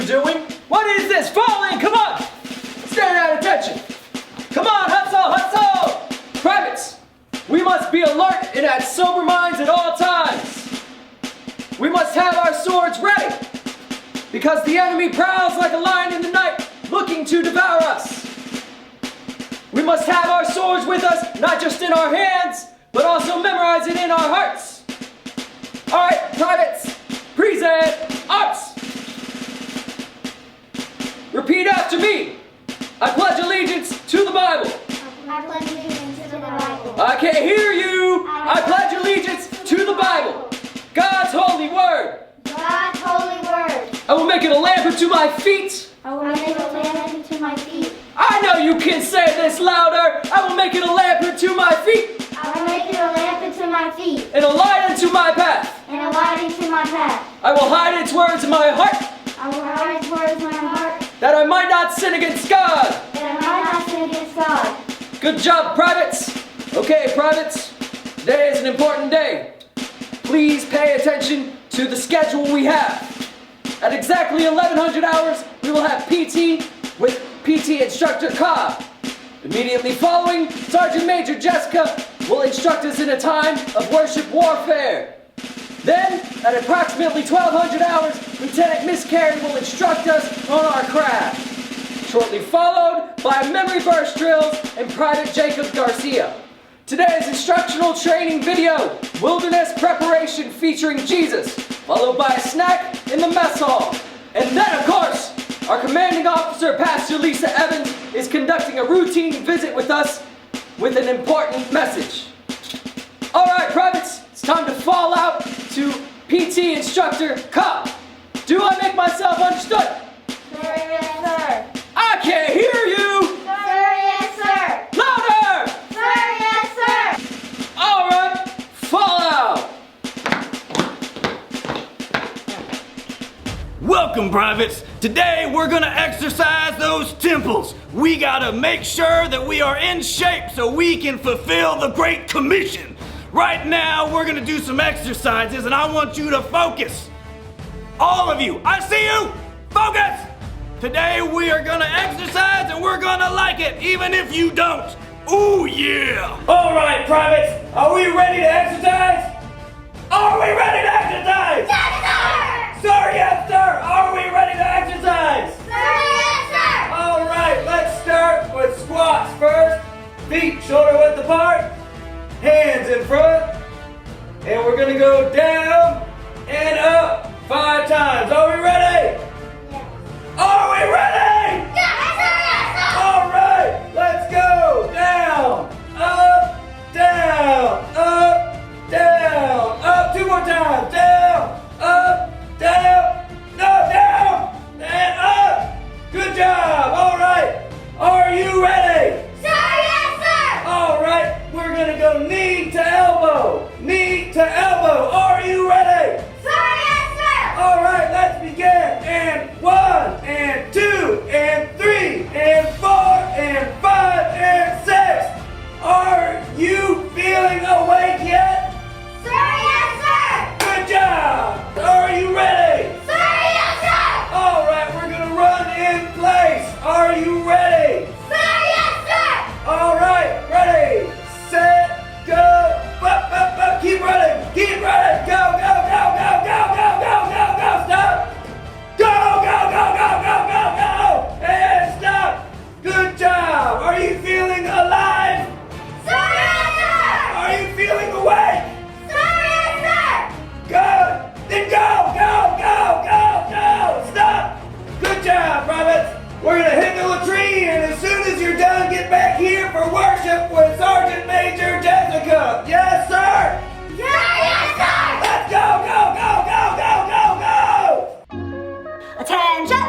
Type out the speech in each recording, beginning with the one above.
doing? What is this? Fall in, come on! Stand at attention. Come on, hustle, hustle! Privates, we must be alert and at sober minds at all times. We must have our swords ready, because the enemy prowls like a lion in the night, looking to devour us. We must have our swords with us, not just in our hands, but also memorized in our hearts. All right, privates, present arms. Repeat after me. I pledge allegiance to the Bible. I pledge allegiance to the Bible. I can't hear you. I pledge allegiance to the Bible, God's holy word. God's holy word. I will make it a lamp unto my feet. I will make it a lamp unto my feet. I know you can say this louder. I will make it a lamp unto my feet. I will make it a lamp unto my feet. And a light unto my path. And a light unto my path. I will hide its words in my heart, I will hide its words in my heart, that I might not sin against God. that I might not sin against God. Good job, privates. Okay, privates, today is an important day. Please pay attention to the schedule we have. At exactly 1100 hours, we will have PT with PT instructor Cobb. Immediately following, Sergeant Major Jessica will instruct us in a time of worship warfare. Then, at approximately 1200 hours, Lieutenant Miss Carey will instruct us on our craft. Shortly followed by memory verse drills and Private Jacob Garcia. Today's instructional training video, Wilderness Preparation featuring Jesus, followed by a snack in the mess hall. And then, of course, our commanding officer, Pastor Lisa Evans, is conducting a routine visit with us with an important message. All right, privates, it's time to fall out to PT instructor Cobb. Do I make myself understood? Sir, yes, sir. I can't hear you! Sir, yes, sir. Louder! Sir, yes, sir. All right, fall out! Welcome, privates. Today we're gonna exercise those temples. We gotta make sure that we are in shape so we can fulfill the Great Commission. Right now we're gonna do some exercises and I want you to focus. All of you, I see you! Focus! Today we are gonna exercise and we're gonna like it, even if you don't. Ooh yeah! All right, privates, are we ready to exercise? Are we ready to exercise? Yes, sir. Sir, yes, sir! Are we ready to exercise? Sir, yes, sir. All right, let's start with squats first. Feet shoulder width apart, hands in front, and we're gonna go down and up 5 times. Are we ready? Yes. Are we ready? Yes, sir, yes, sir. All right, let's go. Down, up, down, up, down, up. 2 more times. Down, up, down, no, down, and up. Good job. All right. Are you ready? Sir, yes, sir. All right. We're going to go knee to elbow. Knee to elbow. Are you ready? Sir, yes, sir. All right. Let's begin. And 1, and 2, and 3, and 4, and 5, and 6. Are you feeling awake yet? Sir, yes, sir. Good job. Are you ready? Sir, yes, sir. All right, we're gonna run in place. Are you ready? Sir, yes, sir. All right, ready, set, go. Up, up, up. Keep running. Keep running. Go, go, go, go, go, go, go, go, go. Stop. Go, go, go, go, go, go, go. And stop. Good job. Are you feeling alive? Sir, yes, sir. Are you feeling awake? Sir, yes, sir. Good. Then go, go, go, go, go. Stop. Good job, privates. We're gonna hit the latrine, and as soon as you're done, get back here for worship with Sergeant Major Jessica. Yes, sir. Sir, yes, sir. Let's go, go, go, go, go, go. Attention!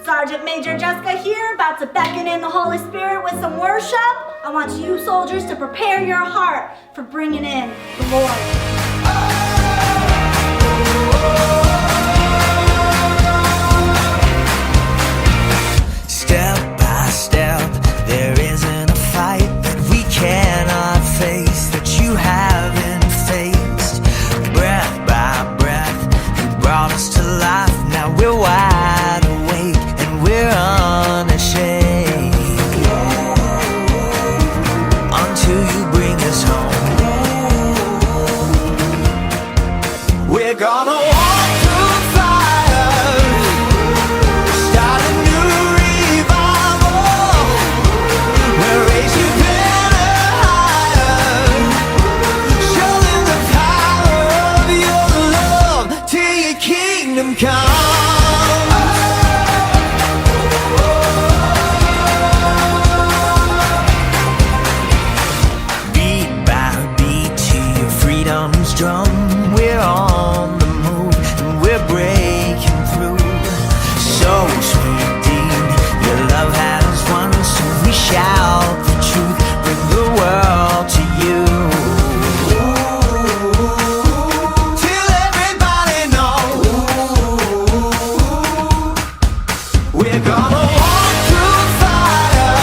Sergeant Major Jessica here, about to beckon in the Holy Spirit with some worship. I want you soldiers to prepare your heart for bringing in the Lord. Step by step, there isn't a fight that we cannot face, that you haven't faced. Breath by breath, you brought us to life, now we're wide awake. We're gonna walk through fire,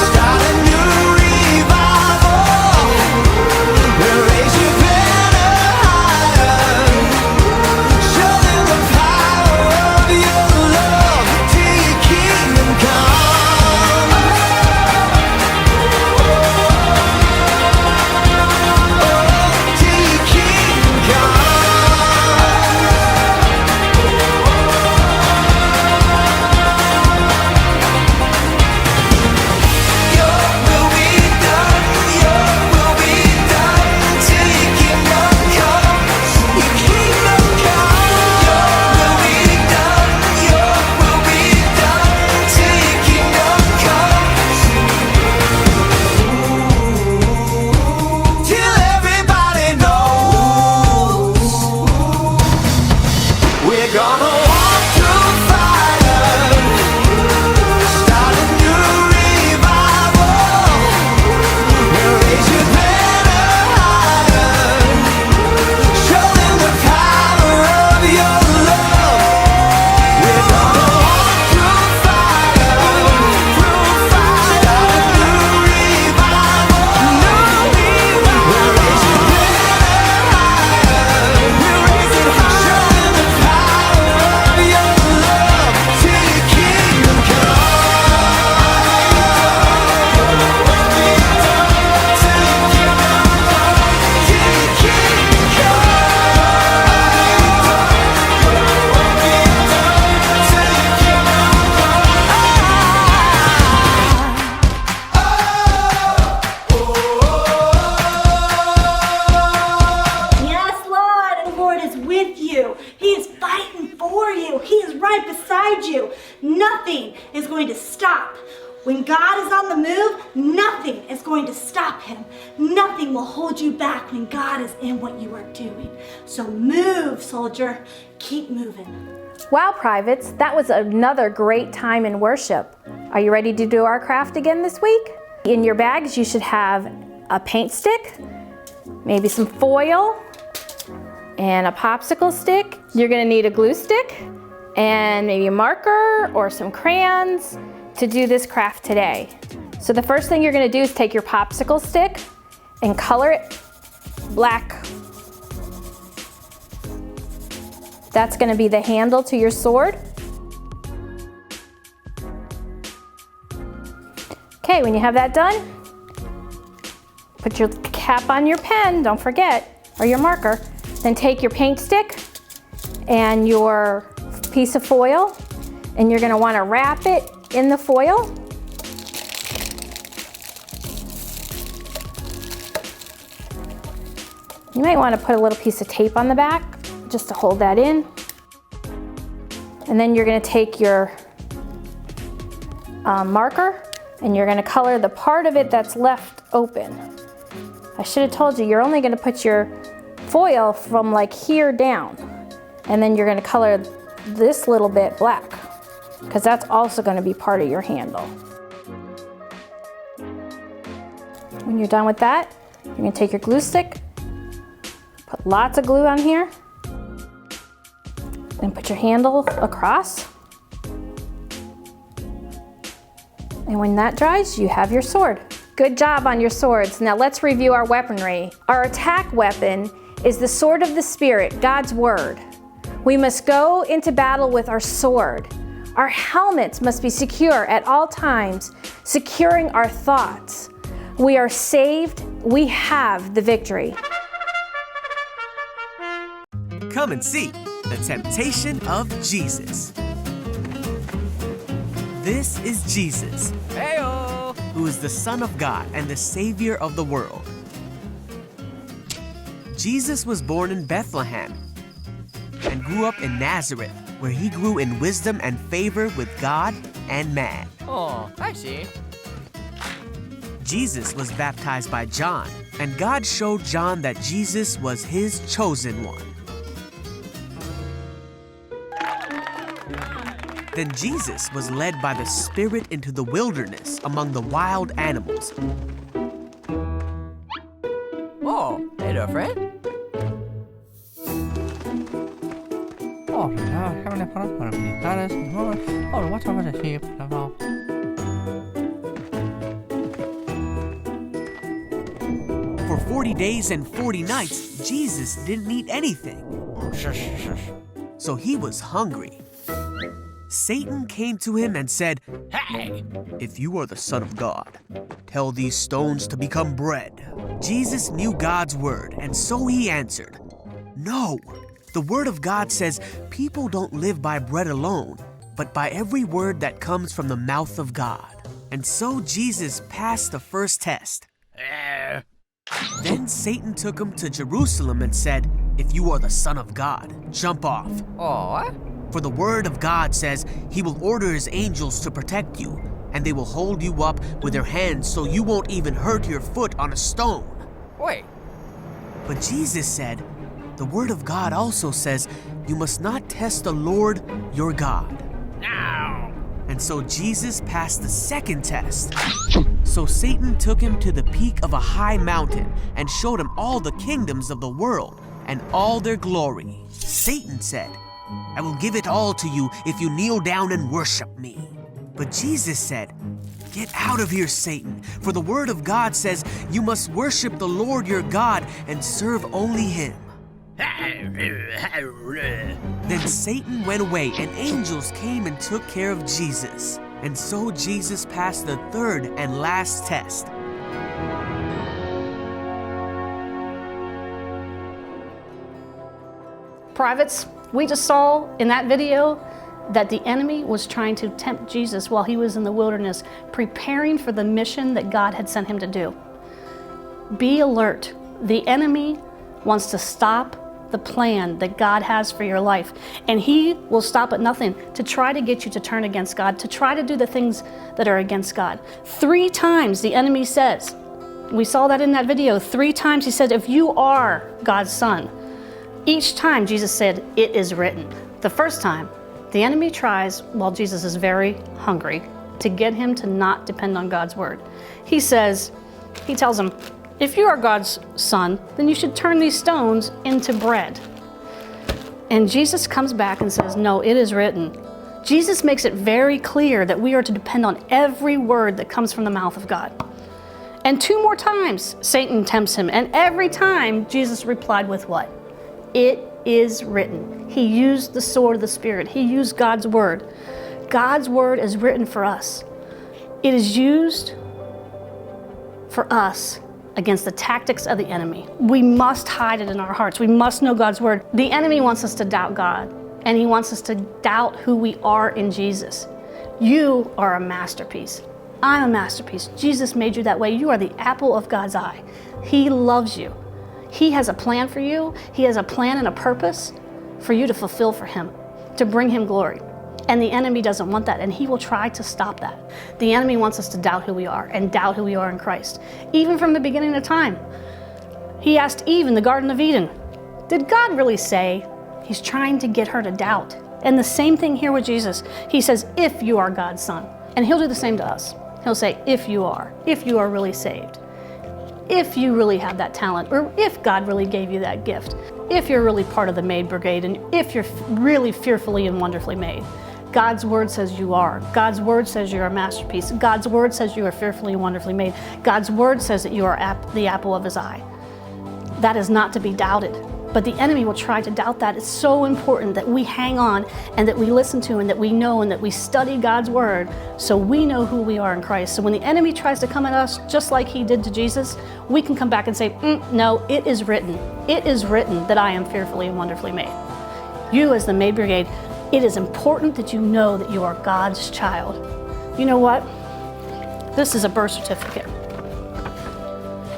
start a new revival. We'll raise your banner higher, show them the power of your love till your kingdom come. Till your kingdom come. Your will be done, your will be done till your kingdom comes. Your kingdom come. Your will be done, your will be done till your kingdom comes. Till everybody knows we're gonna walk through fire, start a new revival. We'll raise your banner higher, show them the power of your love. We're gonna walk through fire, start a new revival. We'll raise your banner higher, we'll raise it high, show them the power of your love till your kingdom come. Yes, Lord, the Lord is with you. He is fighting for you. He is right beside you. Nothing is going to stop. When God is on the move, nothing is going to stop him. Nothing will hold you back when God is in what you are doing. So move, soldier. Keep moving. Wow, privates, that was another great time in worship. Are you ready to do our craft again this week? In your bags, you should have a paint stick, maybe some foil, and a popsicle stick. You're gonna need a glue stick, and maybe a marker or some crayons to do this craft today. So the first thing you're gonna do is take your popsicle stick and color it black. That's gonna be the handle to your sword. Okay, when you have that done, put your cap on your pen, don't forget, or your marker. Then take your paint stick and your piece of foil, and you're gonna wanna wrap it in the foil. You might wanna put a little piece of tape on the back just to hold that in. And then you're gonna take your marker and you're gonna color the part of it that's left open. I should have told you, you're only gonna put your foil from like here down. And then you're gonna color this little bit black, because that's also gonna be part of your handle. When you're done with that, you're gonna take your glue stick, put lots of glue on here, and put your handle across. And when that dries, you have your sword. Good job on your swords. Now let's review our weaponry. Our attack weapon is the sword of the Spirit, God's word. We must go into battle with our sword. Our helmets must be secure at all times, securing our thoughts. We are saved. We have the victory. Come and see the temptation of Jesus. This is Jesus, who is the Son of God and the Savior of the world. Jesus was born in Bethlehem and grew up in Nazareth, where he grew in wisdom and favor with God and man. Oh, I see. Jesus was baptized by John, and God showed John that Jesus was his chosen one. Then Jesus was led by the Spirit into the wilderness among the wild animals. Oh, hey there, friend. Oh, For 40 days and 40 nights, Jesus didn't eat anything. So he was hungry. Satan came to him and said, "Hey, if you are the Son of God, tell these stones to become bread." Jesus knew God's word, and so he answered, "No, the word of God says people don't live by bread alone, but by every word that comes from the mouth of God." And so Jesus passed the first test. Then Satan took him to Jerusalem and said, "If you are the Son of God, jump off. Oh, what? For the word of God says he will order his angels to protect you, and they will hold you up with their hands so you won't even hurt your foot on a stone." Wait. But Jesus said, "The word of God also says you must not test the Lord your God." No. And so Jesus passed the second test. So Satan took him to the peak of a high mountain and showed him all the kingdoms of the world and all their glory. Satan said, "I will give it all to you if you kneel down and worship me." But Jesus said, "Get out of here, Satan, for the word of God says you must worship the Lord your God and serve only him." Then Satan went away, and angels came and took care of Jesus. And so Jesus passed the third and last test. Privates, we just saw in that video that the enemy was trying to tempt Jesus while he was in the wilderness, preparing for the mission that God had sent him to do. Be alert. The enemy wants to stop the plan that God has for your life, and he will stop at nothing to try to get you to turn against God, to try to do the things that are against God. 3 times the enemy says, we saw that in that video, 3 times he said, "If you are God's son." Each time Jesus said, "It is written." The first time, the enemy tries, while Jesus is very hungry, to get him to not depend on God's word. He tells him, "If you are God's son, then you should turn these stones into bread." And Jesus comes back and says, "No, it is written." Jesus makes it very clear that we are to depend on every word that comes from the mouth of God. And 2 more times, Satan tempts him, and every time Jesus replied with what? It is written. He used the sword of the Spirit. He used God's word. God's word is written for us. It is used for us against the tactics of the enemy. We must hide it in our hearts. We must know God's word. The enemy wants us to doubt God, and he wants us to doubt who we are in Jesus. You are a masterpiece. I'm a masterpiece. Jesus made you that way. You are the apple of God's eye. He loves you. He has a plan for you. He has a plan and a purpose for you to fulfill for him, to bring him glory. And the enemy doesn't want that, and he will try to stop that. The enemy wants us to doubt who we are and doubt who we are in Christ. Even from the beginning of time, he asked Eve in the Garden of Eden, did God really say? He's trying to get her to doubt. And the same thing here with Jesus. He says, if you are God's son. And he'll do the same to us. He'll say, if you are really saved, if you really have that talent, or if God really gave you that gift, if you're really part of the Made Brigade, and if you're really fearfully and wonderfully made. God's word says you are. God's word says you're a masterpiece. God's word says you are fearfully and wonderfully made. God's word says that you are the apple of his eye. That is not to be doubted. But the enemy will try to doubt that. It's so important that we hang on and that we listen to and that we know and that we study God's word so we know who we are in Christ. So when the enemy tries to come at us just like he did to Jesus, we can come back and say, no, it is written. It is written that I am fearfully and wonderfully made. You as the Made Brigade, it is important that you know that you are God's child. You know what? This is a birth certificate.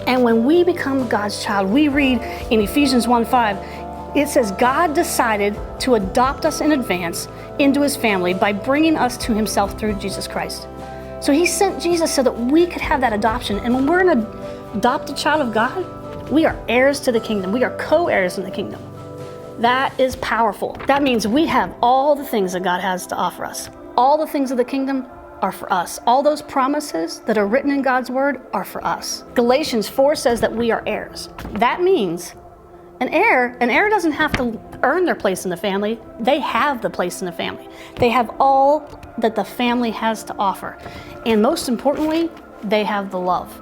And when we become God's child, we read in Ephesians 1:5, it says God decided to adopt us in advance into his family by bringing us to himself through Jesus Christ. So he sent Jesus so that we could have that adoption. And when we're an adopted child of God, we are heirs to the kingdom. We are co-heirs in the kingdom. That is powerful. That means we have all the things that God has to offer us. All the things of the kingdom are for us. All those promises that are written in God's word are for us. Galatians 4 says that we are heirs. That means An heir doesn't have to earn their place in the family. They have the place in the family. They have all that the family has to offer. And most importantly, they have the love.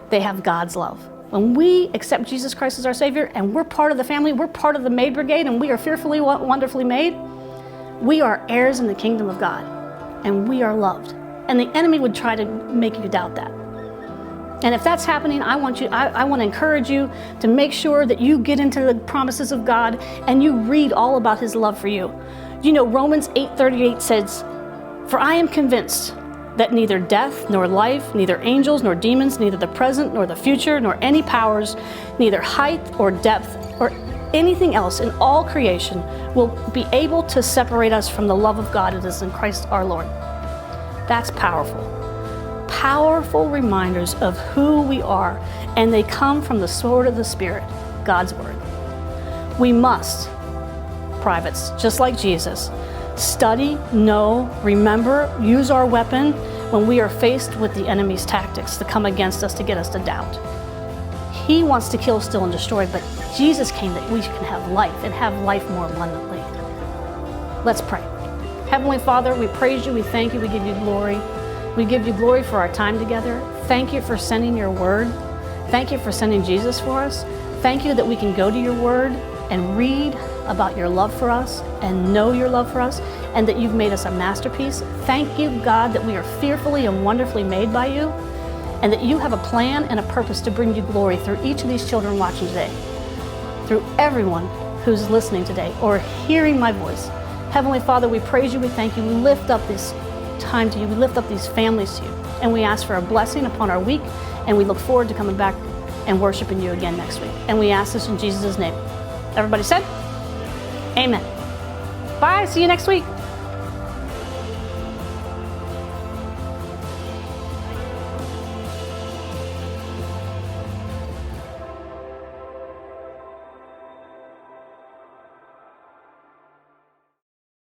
They have God's love. When we accept Jesus Christ as our Savior and we're part of the family, we're part of the Made Brigade, and we are fearfully, wonderfully made, we are heirs in the kingdom of God, and we are loved. And the enemy would try to make you doubt that. And if that's happening, I want to encourage you to make sure that you get into the promises of God and you read all about His love for you. You know, Romans 8:38 says, "For I am convinced that neither death nor life, neither angels nor demons, neither the present nor the future, nor any powers, neither height or depth or anything else in all creation will be able to separate us from the love of God that is in Christ our Lord." That's powerful. Powerful reminders of who we are, and they come from the sword of the Spirit, God's Word. We must, privates, just like Jesus, study, know, remember, use our weapon when we are faced with the enemy's tactics to come against us to get us to doubt. He wants to kill, steal, and destroy, but Jesus came that we can have life and have life more abundantly. Let's pray. Heavenly Father, we praise you, we thank you, we give you glory. We give you glory for our time together. Thank you for sending your word. Thank you for sending Jesus for us. Thank you that we can go to your word and read about your love for us and know your love for us, and that you've made us a masterpiece. Thank you, God, that we are fearfully and wonderfully made by you, and that you have a plan and a purpose to bring you glory through each of these children watching today, through everyone who's listening today or hearing my voice. Heavenly Father, we praise you, we thank you, we lift up this time to you, we lift up these families to you, and we ask for a blessing upon our week, and we look forward to coming back and worshiping you again next week. And we ask this in Jesus' name. Everybody said, amen. Bye, see you next week.